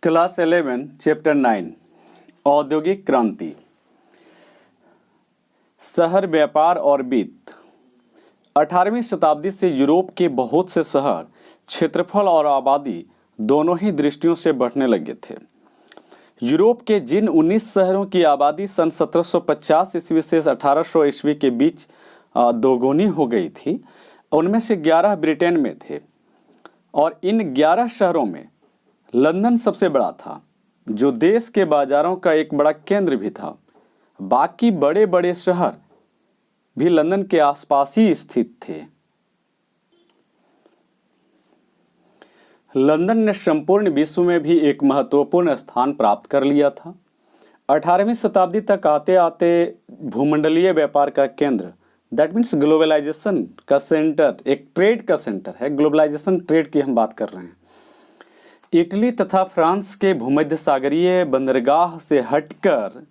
Class 11 chapter 9 औद्योगिक क्रांति। शहर व्यापार और वित्त। 18वीं शताब्दी से यूरोप के बहुत से शहर क्षेत्रफल और आबादी दोनों ही दृष्टियों से बढ़ने लगे थे। यूरोप के जिन 19 शहरों की आबादी सन 1750 ईस्वी से 1800 ईस्वी के बीच दोगुनी हो गई थी, उनमें से 11 ब्रिटेन में थे और इन 11 शहरों में लंदन सबसे बड़ा था, जो देश के बाजारों का एक बड़ा केंद्र भी था। बाकी बड़े बड़े शहर भी लंदन के आसपास ही स्थित थे। लंदन ने संपूर्ण विश्व में भी एक महत्वपूर्ण स्थान प्राप्त कर लिया था। 18वीं शताब्दी तक आते आते भूमंडलीय व्यापार का केंद्र, दैट मीन्स ग्लोबलाइजेशन का सेंटर, एक ट्रेड का सेंटर है। ग्लोबलाइजेशन ट्रेड की हम बात कर रहे हैं। इटली तथा फ्रांस के भूमध्य सागरीय बंदरगाह से हटकर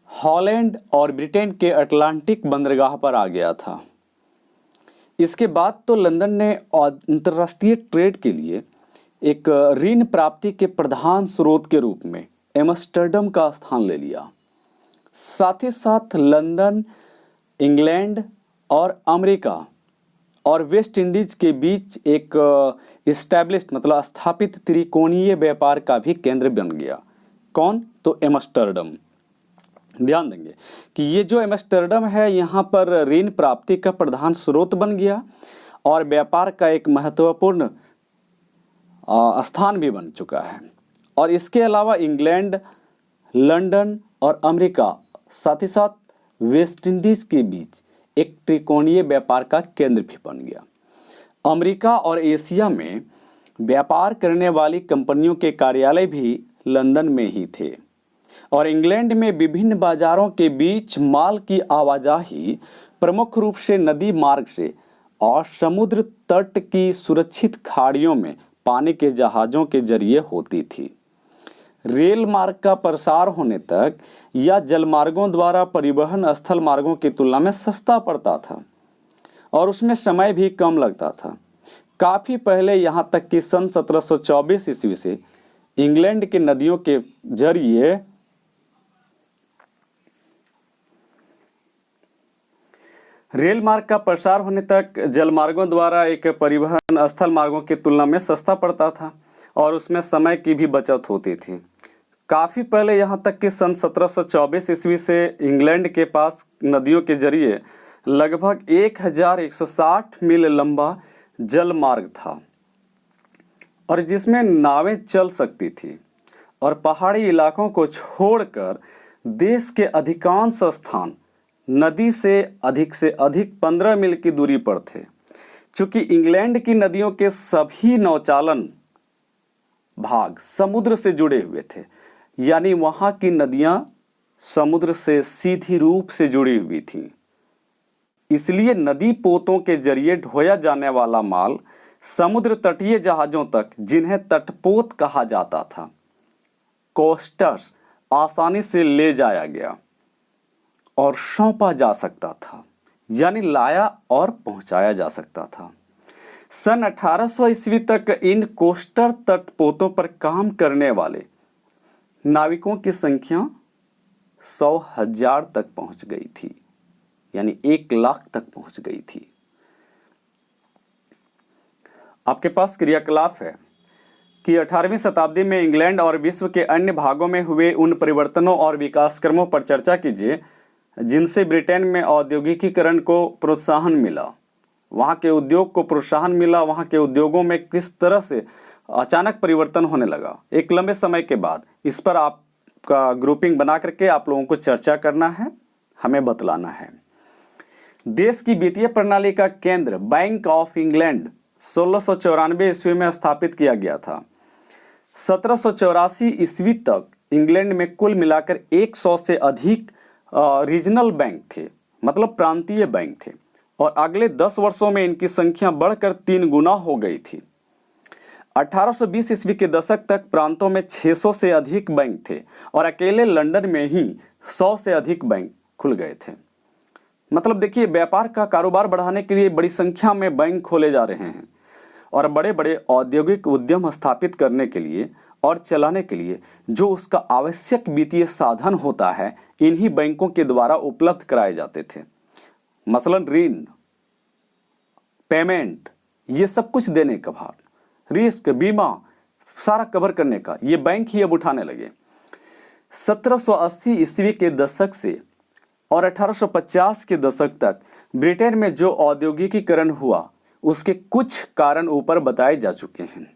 हॉलैंड और ब्रिटेन के अटलांटिक बंदरगाह पर आ गया था। इसके बाद तो लंदन ने अंतर्राष्ट्रीय ट्रेड के लिए एक ऋण प्राप्ति के प्रधान स्रोत के रूप में एम्स्टर्डम का स्थान ले लिया। साथ ही साथ लंदन इंग्लैंड और अमेरिका और वेस्ट इंडीज के बीच एक इस्टेब्लिश्ड मतलब स्थापित त्रिकोणीय व्यापार का भी केंद्र बन गया। कौन? तो एम्स्टर्डम। ध्यान देंगे कि ये जो एम्स्टर्डम है यहाँ पर ऋण प्राप्ति का प्रधान स्रोत बन गया और व्यापार का एक महत्वपूर्ण स्थान भी बन चुका है। और इसके अलावा इंग्लैंड, लंदन और अमेरिका, साथ ही साथ वेस्ट इंडीज के बीच एक त्रिकोणीय व्यापार का केंद्र भी बन गया। अमेरिका और एशिया में व्यापार करने वाली कंपनियों के कार्यालय भी लंदन में ही थे और इंग्लैंड में विभिन्न बाजारों के बीच माल की आवाजाही प्रमुख रूप से नदी मार्ग से और समुद्र तट की सुरक्षित खाड़ियों में पानी के जहाज़ों के जरिए होती थी। रेल मार्ग का प्रसार होने तक या जलमार्गों द्वारा परिवहन स्थल मार्गों की तुलना में सस्ता पड़ता था और उसमें समय भी कम लगता था। काफ़ी पहले यहाँ तक कि सन 1724 ईस्वी से इंग्लैंड के नदियों के जरिए रेल मार्ग का प्रसार होने तक जलमार्गों द्वारा एक परिवहन स्थल मार्गों की तुलना में सस्ता पड़ता था और उसमें समय की भी बचत होती थी। काफ़ी पहले यहाँ तक कि सन 1724 ईस्वी से इंग्लैंड के पास नदियों के जरिए लगभग 1160 मील लंबा जल मार्ग था और जिसमें नावें चल सकती थी और पहाड़ी इलाकों को छोड़कर देश के अधिकांश स्थान नदी से अधिक 15 मील की दूरी पर थे। चूँकि इंग्लैंड की नदियों के सभी नौचालन भाग समुद्र से जुड़े हुए थे, यानी वहाँ की नदियाँ समुद्र से सीधी रूप से जुड़ी हुई थीं। इसलिए नदी पोतों के जरिए ढोया जाने वाला माल समुद्र तटीय जहाज़ों तक, जिन्हें तटपोत कहा जाता था, कोस्टर्स, आसानी से ले जाया गया और सौंपा जा सकता था, यानी लाया और पहुंचाया जा सकता था। सन 1800 ईस्वी तक इन कोस्टर तटपोतों पर काम करने वाले नाविकों की संख्या 100,000 तक पहुंच गई थी, यानी 1 लाख तक पहुंच गई थी। आपके पास क्रियाकलाप है कि 18वीं शताब्दी में इंग्लैंड और विश्व के अन्य भागों में हुए उन परिवर्तनों और विकास क्रमों पर चर्चा कीजिए जिनसे ब्रिटेन में औद्योगिकीकरण को प्रोत्साहन मिला। वहाँ के उद्योग को प्रोत्साहन मिला, वहाँ के उद्योगों में किस तरह से अचानक परिवर्तन होने लगा एक लंबे समय के बाद। इस पर आपका ग्रुपिंग बना करके आप लोगों को चर्चा करना है, हमें बतलाना है। देश की वित्तीय प्रणाली का केंद्र बैंक ऑफ इंग्लैंड 1694 ईस्वी में स्थापित किया गया था। 1784 ईस्वी तक इंग्लैंड में कुल मिलाकर 100 से अधिक रीजनल बैंक थे, मतलब प्रांतीय बैंक थे, और अगले 10 वर्षों में इनकी संख्या बढ़कर 3 गुना हो गई थी। 1820 ईस्वी के दशक तक प्रांतों में 600 से अधिक बैंक थे और अकेले लंदन में ही 100 से अधिक बैंक खुल गए थे। मतलब देखिए, व्यापार का कारोबार बढ़ाने के लिए बड़ी संख्या में बैंक खोले जा रहे हैं और बड़े बड़े औद्योगिक उद्यम स्थापित करने के लिए और चलाने के लिए जो उसका आवश्यक वित्तीय साधन होता है, इन्हीं बैंकों के द्वारा उपलब्ध कराए जाते थे। मसलन ऋण, पेमेंट, ये सब कुछ देने का भार, रिस्क, बीमा, सारा कवर करने का ये बैंक ही अब उठाने लगे। 1780 ईस्वी के दशक से और 1850 के दशक तक ब्रिटेन में जो औद्योगिकीकरण हुआ, उसके कुछ कारण ऊपर बताए जा चुके हैं।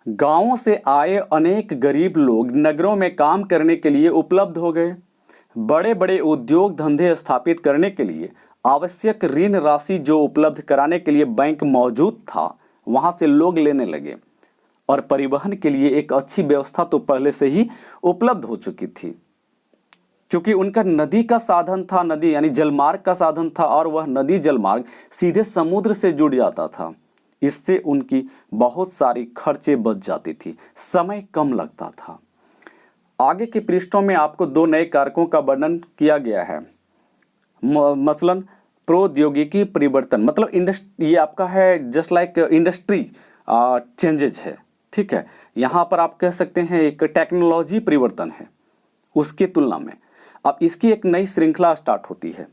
गांवों से आए अनेक गरीब लोग नगरों में काम करने के लिए उपलब्ध हो गए। बड़े बड़े उद्योग धंधे स्थापित करने के लिए आवश्यक ऋण राशि जो उपलब्ध कराने के लिए बैंक मौजूद था, वहां से लोग लेने लगे। और परिवहन के लिए एक अच्छी व्यवस्था तो पहले से ही उपलब्ध हो चुकी थी, क्योंकि उनका नदी का साधन था, नदी यानी जलमार्ग का साधन था, और वह नदी जलमार्ग सीधे समुद्र से जुड़ जाता था। इससे उनकी बहुत सारी खर्चे बच जाती थी, समय कम लगता था। आगे के पृष्ठों में आपको दो नए कारकों का वर्णन किया गया है। मसलन प्रौद्योगिकी परिवर्तन, मतलब ये आपका है जस्ट लाइक इंडस्ट्री चेंजेज है, ठीक है। यहाँ पर आप कह सकते हैं एक टेक्नोलॉजी परिवर्तन है। उसकी तुलना में अब इसकी एक नई श्रृंखला स्टार्ट होती है।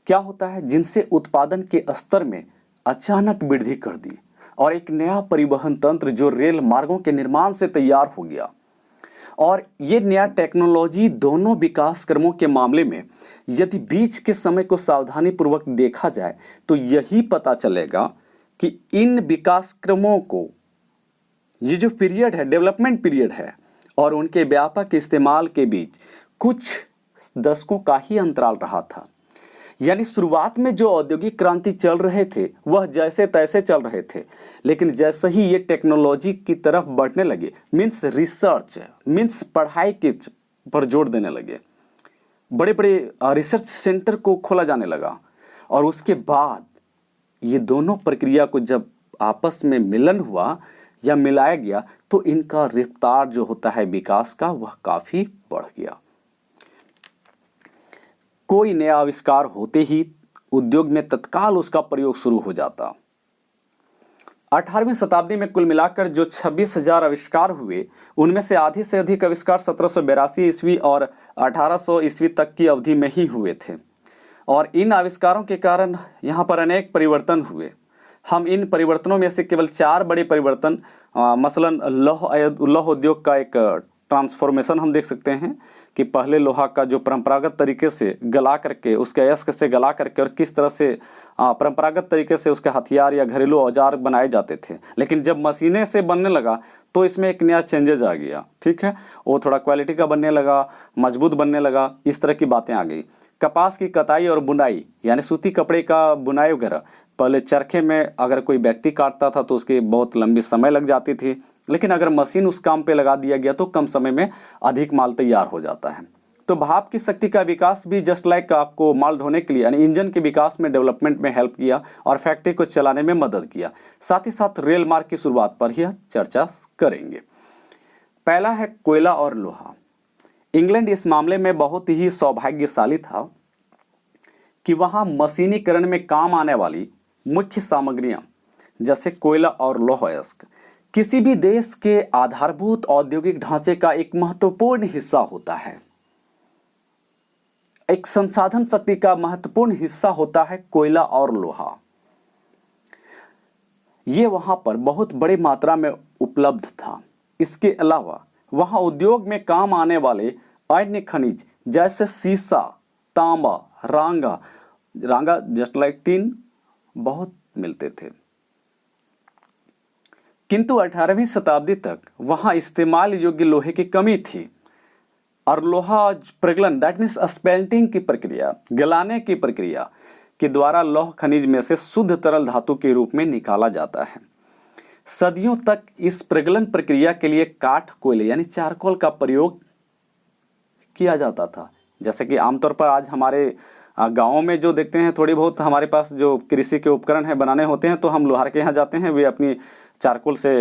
क्या होता है, जिनसे उत्पादन के स्तर में अचानक वृद्धि कर दी और एक नया परिवहन तंत्र जो रेल मार्गों के निर्माण से तैयार हो गया। और ये नया टेक्नोलॉजी दोनों विकास क्रमों के मामले में यदि बीच के समय को सावधानी पूर्वक देखा जाए तो यही पता चलेगा कि इन विकास क्रमों को, ये जो पीरियड है, डेवलपमेंट पीरियड है, और उनके व्यापक इस्तेमाल के बीच कुछ दशकों का ही अंतराल रहा था। यानी शुरुआत में जो औद्योगिक क्रांति चल रहे थे वह जैसे तैसे चल रहे थे, लेकिन जैसे ही ये टेक्नोलॉजी की तरफ बढ़ने लगे, मीन्स रिसर्च, मीन्स पढ़ाई के पर जोर देने लगे, बड़े बड़े रिसर्च सेंटर को खोला जाने लगा, और उसके बाद ये दोनों प्रक्रिया को जब आपस में मिलन हुआ या मिलाया गया तो इनका रफ्तार जो होता है विकास का, वह काफी बढ़ गया। कोई नया आविष्कार होते ही उद्योग में तत्काल उसका प्रयोग शुरू हो जाता। 18वीं शताब्दी में कुल मिलाकर जो 26,000 आविष्कार हुए, उनमें से आधी से अधिक आविष्कार 1782 ईस्वी और 1800 ईस्वी तक की अवधि में ही हुए थे। और इन आविष्कारों के कारण यहाँ पर अनेक परिवर्तन हुए। हम इन परिवर्तनों में से केवल 4 बड़े परिवर्तन, मसलन लौह उद्योग का एक ट्रांसफॉर्मेशन हम देख सकते हैं कि पहले लोहा का जो परंपरागत तरीके से गला करके, उसके अयस्क से गला करके और किस तरह से परंपरागत तरीके से उसके हथियार या घरेलू औजार बनाए जाते थे, लेकिन जब मशीनें से बनने लगा तो इसमें एक नया चेंजेज आ गया, ठीक है। वो थोड़ा क्वालिटी का बनने लगा, मजबूत बनने लगा, इस तरह की बातें आ गई। कपास की कताई और बुनाई, यानी सूती कपड़े का बुनाई वगैरह, पहले चरखे में अगर कोई व्यक्ति काटता था तो उसकी बहुत लंबी समय लग जाती थी, लेकिन अगर मशीन उस काम पे लगा दिया गया तो कम समय में अधिक माल तैयार हो जाता है। तो भाप की शक्ति का विकास भी जस्ट लाइक आपको माल ढोने के लिए, यानी इंजन के विकास में, डेवलपमेंट में हेल्प किया और फैक्ट्री को चलाने में मदद किया। साथ ही साथ रेल मार्ग की शुरुआत पर ही चर्चा करेंगे। पहला है कोयला और लोहा। इंग्लैंड इस मामले में बहुत ही सौभाग्यशाली था कि वहां मशीनीकरण में काम आने वाली मुख्य सामग्रियां जैसे कोयला और लौह अयस्क किसी भी देश के आधारभूत औद्योगिक ढांचे का एक महत्वपूर्ण हिस्सा होता है। एक संसाधन शक्ति का महत्वपूर्ण हिस्सा होता है कोयला और लोहा। ये वहां पर बहुत बड़ी मात्रा में उपलब्ध था। इसके अलावा वहां उद्योग में काम आने वाले अन्य खनिज जैसे सीसा, तांबा, रांगा जस्ट लाइक टिन बहुत मिलते थे। किंतु 18वीं शताब्दी तक वहां इस्तेमाल योग्य लोहे की कमी थी और लोहा प्रगलन, दैट मीन्स स्पेल्टिंग की प्रक्रिया, गलाने की प्रक्रिया के द्वारा लौह खनिज में से शुद्ध तरल धातु के रूप में निकाला जाता है। सदियों तक इस प्रगलन प्रक्रिया के लिए काठ कोयले यानी चारकोल का प्रयोग किया जाता था। जैसे कि आमतौर पर आज हमारे गाँवों में जो देखते हैं, थोड़ी बहुत हमारे पास जो कृषि के उपकरण हैं बनाने होते हैं, तो हम लोहार के यहाँ जाते हैं, वे अपनी चारकोल से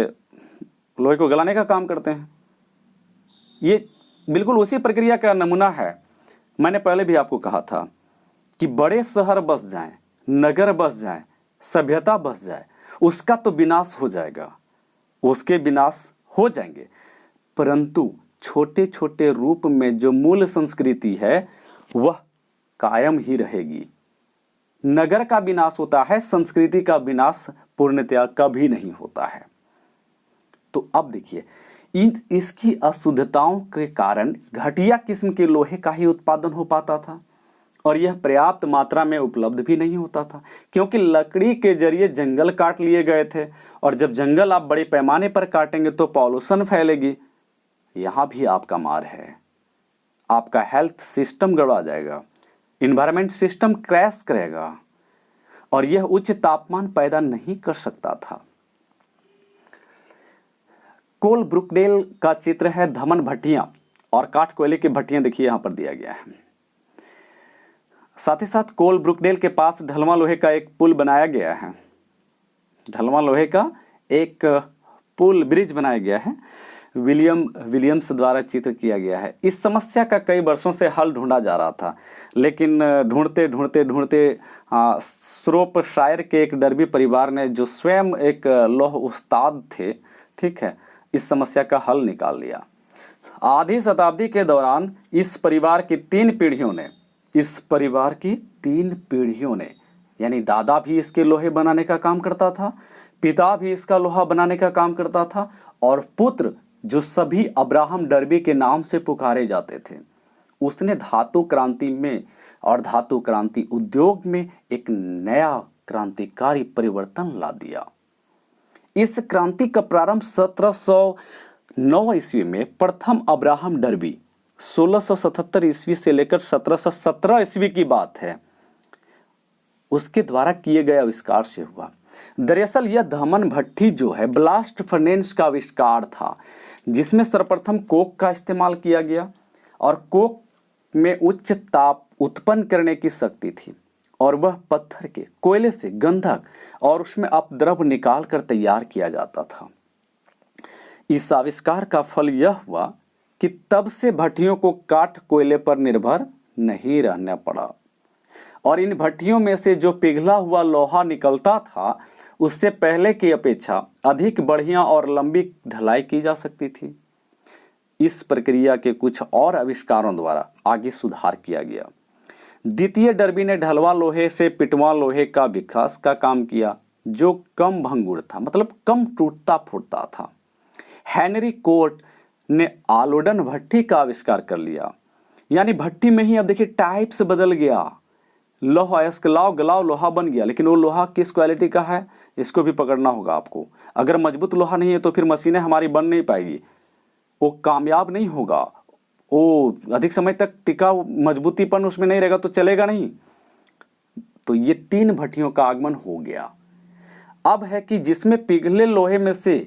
लोहे को गलाने का काम करते हैं। ये बिल्कुल उसी प्रक्रिया का नमूना है। मैंने पहले भी आपको कहा था कि बड़े शहर बस जाएं, नगर बस जाएं, सभ्यता बस जाए, उसका तो विनाश हो जाएगा, उसके विनाश हो जाएंगे, परंतु छोटे छोटे रूप में जो मूल संस्कृति है वह कायम ही रहेगी। नगर का विनाश होता है, संस्कृति का विनाश पूर्णतया कभी नहीं होता है। तो अब देखिए, इसकी अशुद्धताओं के कारण घटिया किस्म के लोहे का ही उत्पादन हो पाता था और यह पर्याप्त मात्रा में उपलब्ध भी नहीं होता था, क्योंकि लकड़ी के जरिए जंगल काट लिए गए थे और जब जंगल आप बड़े पैमाने पर काटेंगे तो पॉल्यूशन फैलेगी। यहां भी आपका मार है, आपका हेल्थ सिस्टम गड़बड़ा जाएगा, इन्वायरमेंट सिस्टम क्रैश करेगा और यह उच्च तापमान पैदा नहीं कर सकता था। कोल ब्रुकडेल का चित्र है धमन भट्टियां और काठ कोयले की भट्टियां, देखिए यहां पर दिया गया है। साथ ही साथ कोल ब्रुकडेल के पास ढलवां लोहे का एक पुल बनाया गया है, ढलवां लोहे का एक पुल ब्रिज बनाया गया है, विलियम्स द्वारा चित्र किया गया है। इस समस्या का कई वर्षों से हल ढूंढा जा रहा था, लेकिन ढूंढते ढूंढते ढूंढते श्रोपशायर के एक डर्बी परिवार ने, जो स्वयं एक लौह उस्ताद थे, ठीक है, इस समस्या का हल निकाल लिया। आधी शताब्दी के दौरान इस परिवार की तीन पीढ़ियों ने यानी दादा भी इसके लोहे बनाने का काम करता था, पिता भी इसका लोहा बनाने का काम करता था और पुत्र, जो सभी अब्राहम डर्बी के नाम से पुकारे जाते थे, उसने धातु क्रांति में और धातु क्रांति उद्योग में एक नया क्रांतिकारी परिवर्तन ला दिया। इस क्रांति का प्रारंभ 1709 ईस्वी में प्रथम अब्राहम डर्बी 1677 ईस्वी से लेकर 1717 ईस्वी की बात है, उसके द्वारा किए गए आविष्कार से हुआ। दरअसल यह धमन भट्टी जो है ब्लास्ट फर्नेस का आविष्कार था, जिसमें सर्वप्रथम कोक का इस्तेमाल किया गया और कोक में उच्च ताप उत्पन्न करने की शक्ति थी और वह पत्थर के कोयले से गंधक और उसमें अपद्रव निकाल कर तैयार किया जाता था। इस आविष्कार का फल यह हुआ कि तब से भट्टियों को काठ कोयले पर निर्भर नहीं रहना पड़ा और इन भट्टियों में से जो पिघला हुआ लोहा निकलता था उससे पहले की अपेक्षा अधिक बढ़िया और लंबी ढलाई की जा सकती थी। इस प्रक्रिया के कुछ और आविष्कारों द्वारा आगे सुधार किया गया। द्वितीय डर्बी ने ढलवा लोहे से पिटवा लोहे का विकास का काम किया, जो कम भंगुर था, मतलब कम टूटता फूटता था। हेनरी कोट ने आलोडन भट्टी का आविष्कार कर लिया, यानी भट्टी में ही अब देखिए टाइप्स बदल गया, लोहा अस्कलाव गलाव लोहा बन गया, लेकिन वो लोहा किस क्वालिटी का है इसको भी पकड़ना होगा आपको। अगर मजबूत लोहा नहीं है तो फिर मशीनें हमारी बन नहीं पाएगी, वो कामयाब नहीं होगा, वो अधिक समय तक टिका मजबूतीपन उसमें नहीं रहेगा तो चलेगा नहीं। तो ये तीन भट्टियों का आगमन हो गया। अब है कि जिसमें पिघले लोहे में से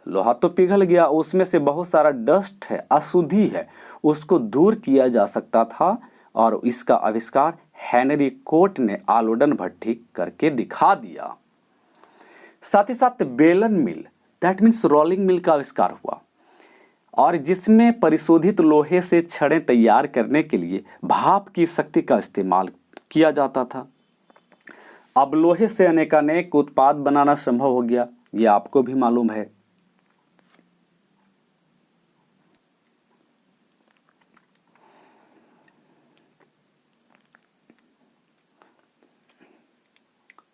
लोहा तो पिघल गया, उसमें से बहुत सारा डस्ट है, अशुद्धि है, उसको दूर किया जा सकता था और इसका आविष्कार हेनरी कोट ने आलोडन भट्टी करके दिखा दिया। साथ ही साथ बेलन मिल, दैट मीन्स रोलिंग मिल का आविष्कार हुआ और जिसमें परिशोधित लोहे से छड़ें तैयार करने के लिए भाप की शक्ति का इस्तेमाल किया जाता था। अब लोहे से अनेकानेक उत्पाद बनाना संभव हो गया, ये आपको भी मालूम है।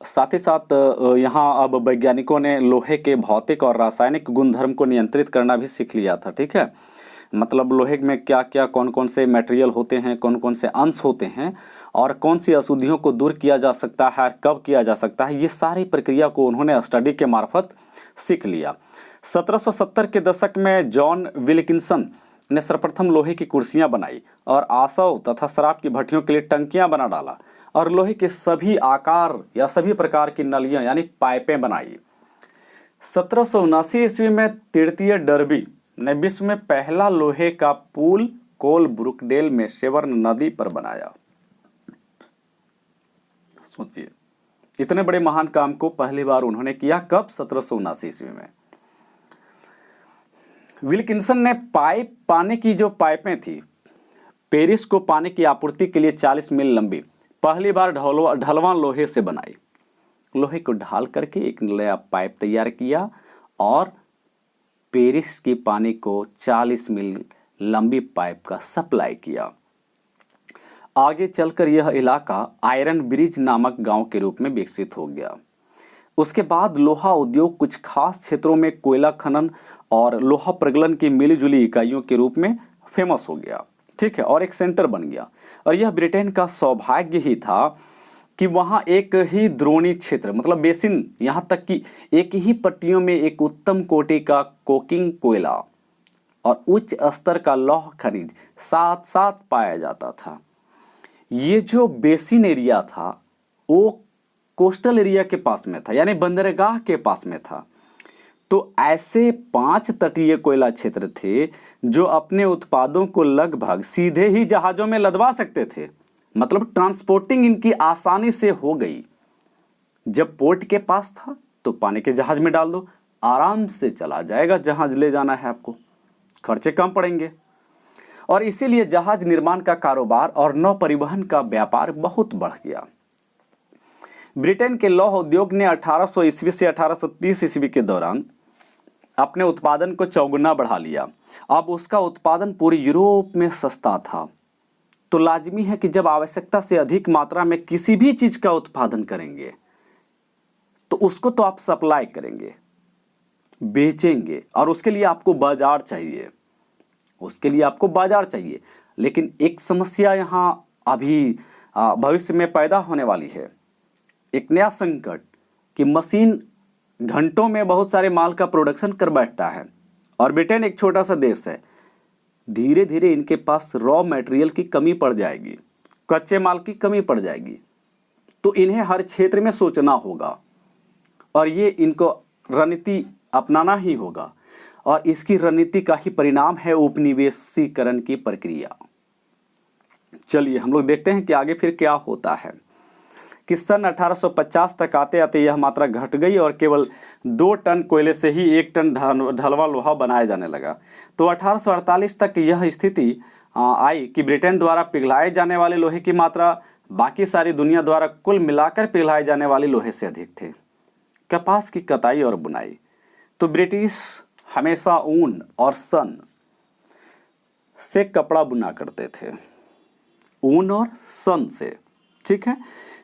साथ ही साथ यहाँ अब वैज्ञानिकों ने लोहे के भौतिक और रासायनिक गुणधर्म को नियंत्रित करना भी सीख लिया था, ठीक है। मतलब लोहे में क्या क्या कौन कौन से मटेरियल होते हैं, कौन कौन से अंश होते हैं और कौन सी अशुद्धियों को दूर किया जा सकता है, कब किया जा सकता है, ये सारी प्रक्रिया को उन्होंने स्टडी के मार्फत सीख लिया। 1770 के दशक में जॉन विल्किंसन ने सर्वप्रथम लोहे की कुर्सियाँ बनाई और आसव तथा शराब की भट्टियों के लिए टंकियाँ बना डाला और लोहे के सभी आकार या सभी प्रकार की नलियां यानी पाइपें बनाई। 1779 ईस्वी में तृतीय डर्बी ने विश्व में पहला लोहे का पुल कोल ब्रुकडेल में सेवर्न नदी पर बनाया। सोचिए, इतने बड़े महान काम को पहली बार उन्होंने किया कब? 1779 ईस्वी में। विल्किंसन ने पानी की जो पाइपें थी, पेरिस को पानी की आपूर्ति के लिए 40 मील लंबी पहली बार ढलवां लोहे से बनाई। लोहे को ढाल करके एक नया पाइप तैयार किया और पेरिस की पानी को 40 मील लंबी पाइप का सप्लाई किया। आगे चलकर यह इलाका आयरन ब्रिज नामक गांव के रूप में विकसित हो गया। उसके बाद लोहा उद्योग कुछ खास क्षेत्रों में कोयला खनन और लोहा प्रगलन की मिलीजुली इकाइयों के रूप में फेमस हो गया, ठीक है, और एक सेंटर बन गया। और यह ब्रिटेन का सौभाग्य ही था कि वहाँ एक ही द्रोणी क्षेत्र मतलब बेसिन, यहाँ तक कि एक ही पट्टियों में एक उत्तम कोटि का कोकिंग कोयला और उच्च स्तर का लौह खनिज साथ साथ पाया जाता था। ये जो बेसिन एरिया था वो कोस्टल एरिया के पास में था, यानी बंदरगाह के पास में था। तो ऐसे 5 तटीय कोयला क्षेत्र थे जो अपने उत्पादों को लगभग सीधे ही जहाजों में लदवा सकते थे, मतलब ट्रांसपोर्टिंग इनकी आसानी से हो गई। जब पोर्ट के पास था तो पानी के जहाज में डाल दो, आराम से चला जाएगा जहाज ले जाना है आपको, खर्चे कम पड़ेंगे। और इसीलिए जहाज निर्माण का कारोबार और नौ परिवहन का व्यापार बहुत बढ़ गया। ब्रिटेन के लौह उद्योग ने 1800 ईस्वी से 1830 ईस्वी के दौरान अपने उत्पादन को चौगुना बढ़ा लिया। अब उसका उत्पादन पूरे यूरोप में सस्ता था। तो लाजमी है कि जब आवश्यकता से अधिक मात्रा में किसी भी चीज का उत्पादन करेंगे तो उसको तो आप सप्लाई करेंगे, बेचेंगे, और उसके लिए आपको बाजार चाहिए, उसके लिए आपको बाजार चाहिए। लेकिन एक समस्या यहाँ अभी भविष्य में पैदा होने वाली है, एक नया संकट कि मशीन घंटों में बहुत सारे माल का प्रोडक्शन कर बैठता है और ब्रिटेन एक छोटा सा देश है। धीरे धीरे इनके पास रॉ मटेरियल की कमी पड़ जाएगी, कच्चे माल की कमी पड़ जाएगी। तो इन्हें हर क्षेत्र में सोचना होगा और ये इनको रणनीति अपनाना ही होगा, और इसकी रणनीति का ही परिणाम है उपनिवेशीकरण की प्रक्रिया। चलिए हम लोग देखते हैं कि आगे फिर क्या होता है। कि सन 1850 तक आते आते यह मात्रा घट गई और केवल 2 टन कोयले से ही 1 टन ढलवा लोहा बनाया जाने लगा। तो 1848 तक यह स्थिति आई कि ब्रिटेन द्वारा पिघलाए जाने वाले लोहे की मात्रा बाकी सारी दुनिया द्वारा कुल मिलाकर पिघलाए जाने वाले लोहे से अधिक थे। कपास की कताई और बुनाई, तो ब्रिटिश हमेशा ऊन और सन से कपड़ा बुना करते थे, ऊन और सन से, ठीक है।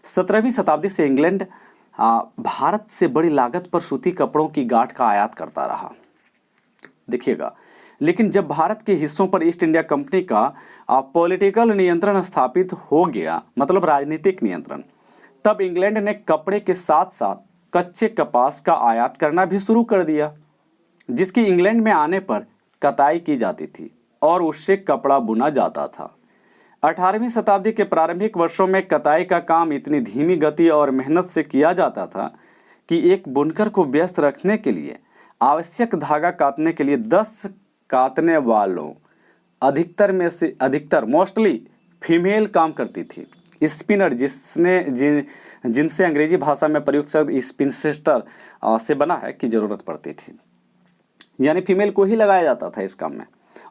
17वीं शताब्दी से इंग्लैंड भारत से बड़ी लागत पर सूती कपड़ों की गांठ का आयात करता रहा, देखिएगा। लेकिन जब भारत के हिस्सों पर ईस्ट इंडिया कंपनी का पॉलिटिकल नियंत्रण स्थापित हो गया, मतलब राजनीतिक नियंत्रण, तब इंग्लैंड ने कपड़े के साथ साथ कच्चे कपास का आयात करना भी शुरू कर दिया, जिसकी इंग्लैंड में आने पर कताई की जाती थी और उससे कपड़ा बुना जाता था। 18वीं शताब्दी के प्रारंभिक वर्षों में कताई का काम इतनी धीमी गति और मेहनत से किया जाता था कि एक बुनकर को व्यस्त रखने के लिए आवश्यक धागा काटने के लिए 10 काटने वालों अधिकतर में से अधिकतर मोस्टली फीमेल काम करती थी। स्पिनर जिनसे अंग्रेजी भाषा में प्रयुक्त शब्द स्पिनसेस्टर से बना है की जरूरत पड़ती थी, यानी फीमेल को ही लगाया जाता था इस काम में।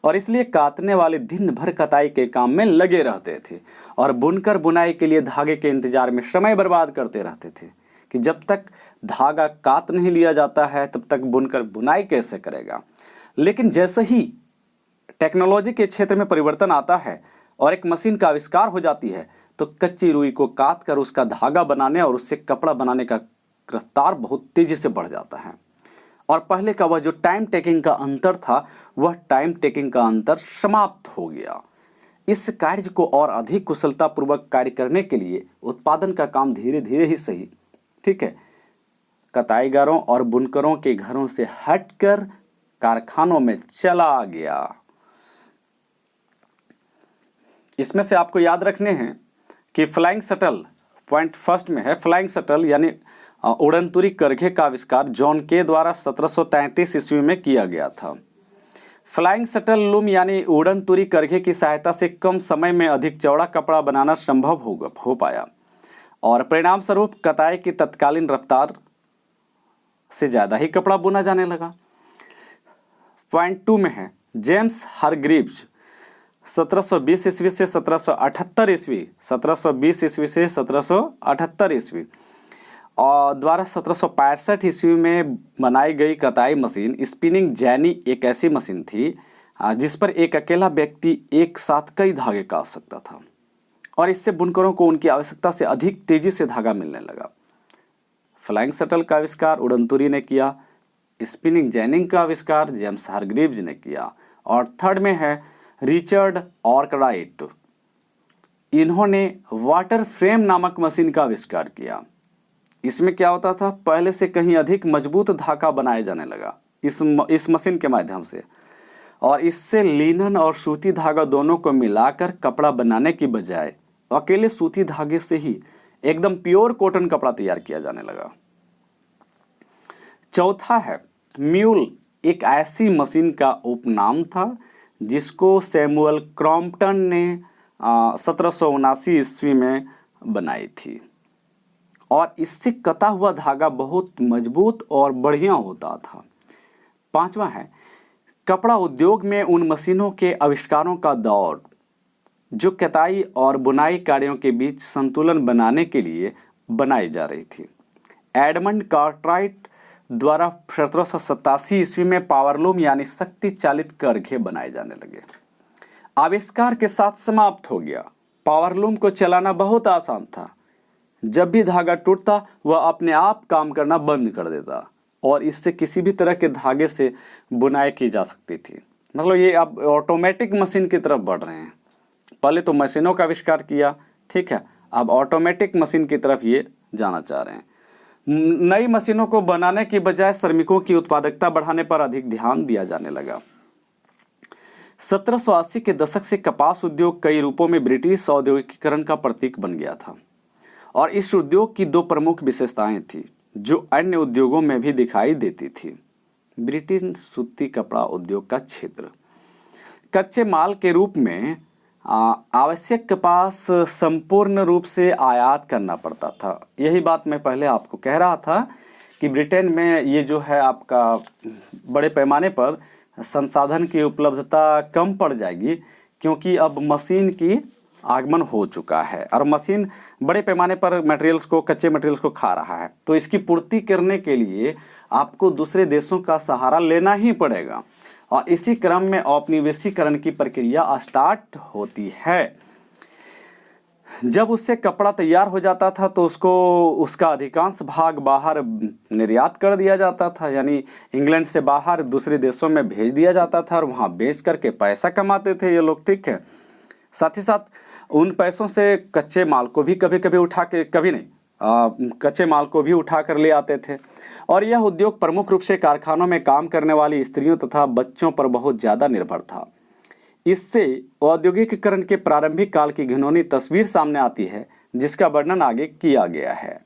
और इसलिए काटने वाले दिन भर कताई के काम में लगे रहते थे और बुनकर बुनाई के लिए धागे के इंतजार में समय बर्बाद करते रहते थे कि जब तक धागा काट नहीं लिया जाता है तब तक बुनकर बुनाई कैसे करेगा। लेकिन जैसे ही टेक्नोलॉजी के क्षेत्र में परिवर्तन आता है और एक मशीन का आविष्कार हो जाती है तो कच्ची रुई को काट कर उसका धागा बनाने और उससे कपड़ा बनाने का रफ्तार बहुत तेजी से बढ़ जाता है। और पहले का वह जो टाइम टेकिंग का अंतर था वह टाइम टेकिंग का अंतर समाप्त हो गया। इस कार्य को और अधिक कुशलतापूर्वक कार्य करने के लिए उत्पादन का काम धीरे धीरे ही सही, ठीक है, कताईगारों और बुनकरों के घरों से हटकर कारखानों में चला गया। इसमें से आपको याद रखने हैं कि फ्लाइंग शटल पॉइंट फर्स्ट में है। फ्लाइंग शटल यानी उड़नतुरी करघे का आविष्कार जॉन के द्वारा 1733 ईस्वी में किया गया था। फ्लाइंग शटल लूम यानी उड़नतुरी करघे की सहायता से कम समय में अधिक चौड़ा कपड़ा बनाना संभव हो पाया और परिणाम स्वरूप कताई की तत्कालीन रफ्तार से ज्यादा ही कपड़ा बुना जाने लगा। पॉइंट 2 में है जेम्स हारग्रीव्स 1720 ईस्वी से 1778 ईस्वी 1720 ईस्वी से 1778 ईस्वी और द्वारा 1765 ईस्वी में बनाई गई कताई मशीन स्पिनिंग जैनी एक ऐसी मशीन थी जिस पर एक अकेला व्यक्ति एक साथ कई धागे काट सकता था, और इससे बुनकरों को उनकी आवश्यकता से अधिक तेजी से धागा मिलने लगा। फ्लाइंग शटल का आविष्कार उड़नतुरी ने किया। स्पिनिंग जैनिंग का आविष्कार जेम्स हारग्रीव्स ने किया। और थर्ड में है रिचर्ड आर्कराइट। इन्होंने वाटर फ्रेम नामक मशीन का आविष्कार किया। इसमें क्या होता था, पहले से कहीं अधिक मजबूत धागा बनाया जाने लगा इस मशीन के माध्यम से, और इससे लिनन और सूती धागा दोनों को मिलाकर कपड़ा बनाने की बजाय अकेले सूती धागे से ही एकदम प्योर कॉटन कपड़ा तैयार किया जाने लगा। चौथा है म्यूल। एक ऐसी मशीन का उपनाम था जिसको सैमुअल क्रॉम्पटन ने 1779 ईस्वी में बनाई थी, और इससे कता हुआ धागा बहुत मजबूत और बढ़िया होता था। पांचवा है कपड़ा उद्योग में उन मशीनों के आविष्कारों का दौर जो कताई और बुनाई कार्यों के बीच संतुलन बनाने के लिए बनाई जा रही थी। एडमंड कार्टराइट द्वारा 1787 ईस्वी में पावरलूम यानी शक्ति चालित करघे बनाए जाने लगे। आविष्कार के साथ समाप्त हो गया। पावरलूम को चलाना बहुत आसान था। जब भी धागा टूटता वह अपने आप काम करना बंद कर देता, और इससे किसी भी तरह के धागे से बुनाई की जा सकती थी। मतलब ये अब ऑटोमेटिक मशीन की तरफ बढ़ रहे हैं। पहले तो मशीनों का आविष्कार किया, ठीक है, अब ऑटोमेटिक मशीन की तरफ ये जाना चाह रहे हैं। नई मशीनों को बनाने की बजाय श्रमिकों की उत्पादकता बढ़ाने पर अधिक ध्यान दिया जाने लगा। 1780 के दशक से कपास उद्योग कई रूपों में ब्रिटिश औद्योगिकीकरण का प्रतीक बन गया था, और इस उद्योग की दो प्रमुख विशेषताएं थी जो अन्य उद्योगों में भी दिखाई देती थी। ब्रिटिश सूती कपड़ा उद्योग का क्षेत्र। कच्चे माल के रूप में आवश्यक कपास संपूर्ण रूप से आयात करना पड़ता था। यही बात मैं पहले आपको कह रहा था कि ब्रिटेन में ये जो है आपका बड़े पैमाने पर संसाधन की उपलब्धता कम पड़ जाएगी, क्योंकि अब मशीन की आगमन हो चुका है और मशीन बड़े पैमाने पर मटेरियल्स को, कच्चे मटेरियल्स को खा रहा है। तो इसकी पूर्ति करने के लिए आपको दूसरे देशों का सहारा लेना ही पड़ेगा, और इसी क्रम में औपनिवेशीकरण की प्रक्रिया स्टार्ट होती है। जब उससे कपड़ा तैयार हो जाता था तो उसका अधिकांश भाग बाहर निर्यात कर दिया जाता था, यानी इंग्लैंड से बाहर दूसरे देशों में भेज दिया जाता था, और वहाँ बेच करके पैसा कमाते थे ये लोग, ठीक है। साथ ही साथ उन पैसों से कच्चे माल को भी कच्चे माल को भी उठा कर ले आते थे, और यह उद्योग प्रमुख रूप से कारखानों में काम करने वाली स्त्रियों तथा बच्चों पर बहुत ज़्यादा निर्भर था। इससे औद्योगिकीकरण के प्रारंभिक काल की घिनौनी तस्वीर सामने आती है, जिसका वर्णन आगे किया गया है।